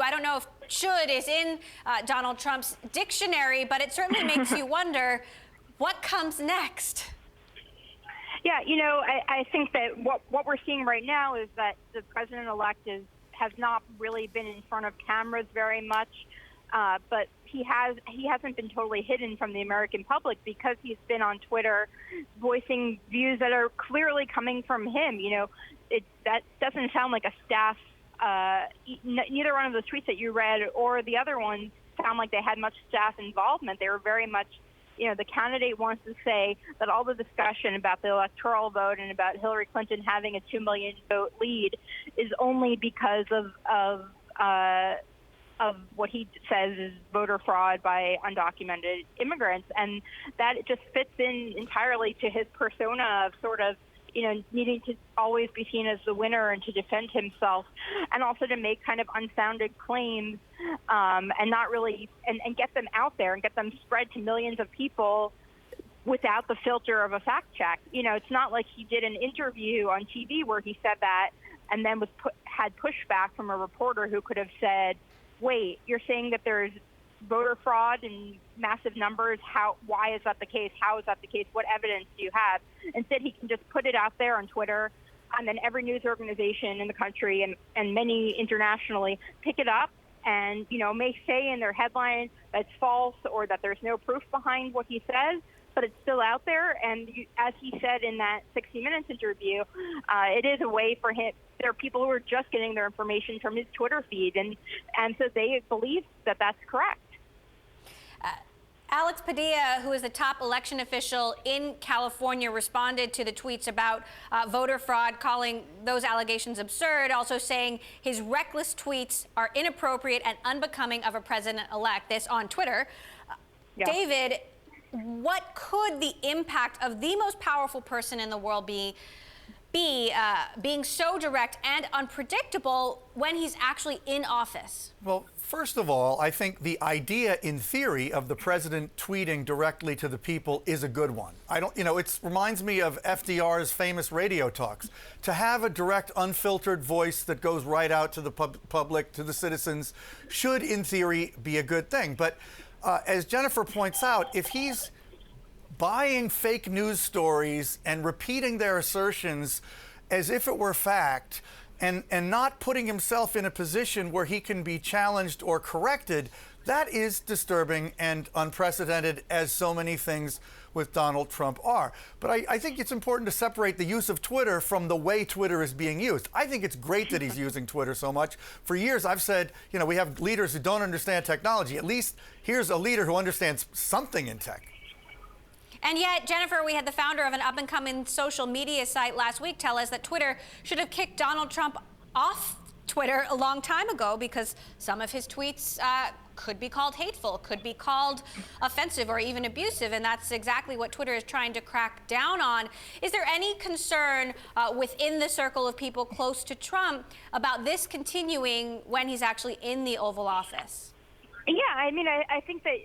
I don't know if should is in Donald Trump's dictionary, but it certainly makes you wonder what comes next. Yeah, I think that what we're seeing right now is that the president-elect has not really been in front of cameras very much, but he hasn't been totally hidden from the American public because he's been on Twitter voicing views that are clearly coming from him. That doesn't sound like a staff. Neither one of the tweets that you read or the other ones sound like they had much staff involvement. They were very much, the candidate wants to say that all the discussion about the electoral vote and about Hillary Clinton having a 2 million vote lead is only because of what he says is voter fraud by undocumented immigrants. And that just fits in entirely to his persona of sort of, needing to always be seen as the winner and to defend himself, and also to make kind of unfounded claims and not really and get them out there and get them spread to millions of people without the filter of a fact check. It's not like he did an interview on TV where he said that and then had pushback from a reporter who could have said, wait, you're saying that there's voter fraud in massive numbers? Why is that the case? How is that the case? What evidence do you have? Instead, he can just put it out there on Twitter, and then every news organization in the country and many internationally pick it up and, may say in their headline that's false or that there's no proof behind what he says, but it's still out there. And as he said in that 60 Minutes interview, it is a way for him. There are people who are just getting their information from his Twitter feed, and so they believe that that's correct. Alex Padilla, who is the top election official in California, responded to the tweets about voter fraud, calling those allegations absurd, also saying his reckless tweets are inappropriate and unbecoming of a president-elect. This on Twitter. Yeah. David, what could the impact of the most powerful person in the world be being so direct and unpredictable when he's actually in office? Well, first of all, I think the idea in theory of the president tweeting directly to the people is a good one. It reminds me of FDR's famous radio talks. To have a direct, unfiltered voice that goes right out to the public, to the citizens, should in theory be a good thing. But as Jennifer points out, if he's buying fake news stories and repeating their assertions as if it were fact and not putting himself in a position where he can be challenged or corrected, that is disturbing and unprecedented, as so many things with Donald Trump are. But I think it's important to separate the use of Twitter from the way Twitter is being used. I think it's great that he's using Twitter so much. For years, I've said, we have leaders who don't understand technology. At least here's a leader who understands something in tech. And yet, Jennifer, we had the founder of an up-and-coming social media site last week tell us that Twitter should have kicked Donald Trump off Twitter a long time ago because some of his tweets could be called hateful, could be called offensive or even abusive, and that's exactly what Twitter is trying to crack down on. Is there any concern within the circle of people close to Trump about this continuing when he's actually in the Oval Office? Yeah, I think that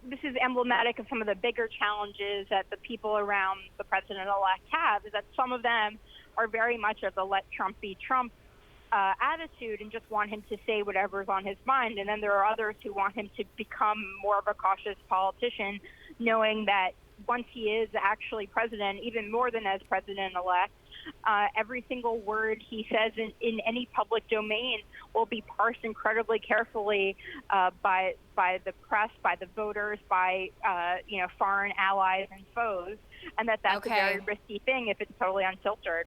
this is emblematic of some of the bigger challenges that the people around the president-elect have, is that some of them are very much of the let Trump be Trump attitude and just want him to say whatever's on his mind. And then there are others who want him to become more of a cautious politician, knowing that once he is actually president, even more than as president-elect, every single word he says in any public domain will be parsed incredibly carefully by the press, by the voters, by foreign allies and foes, and that's a very risky thing if it's totally unfiltered.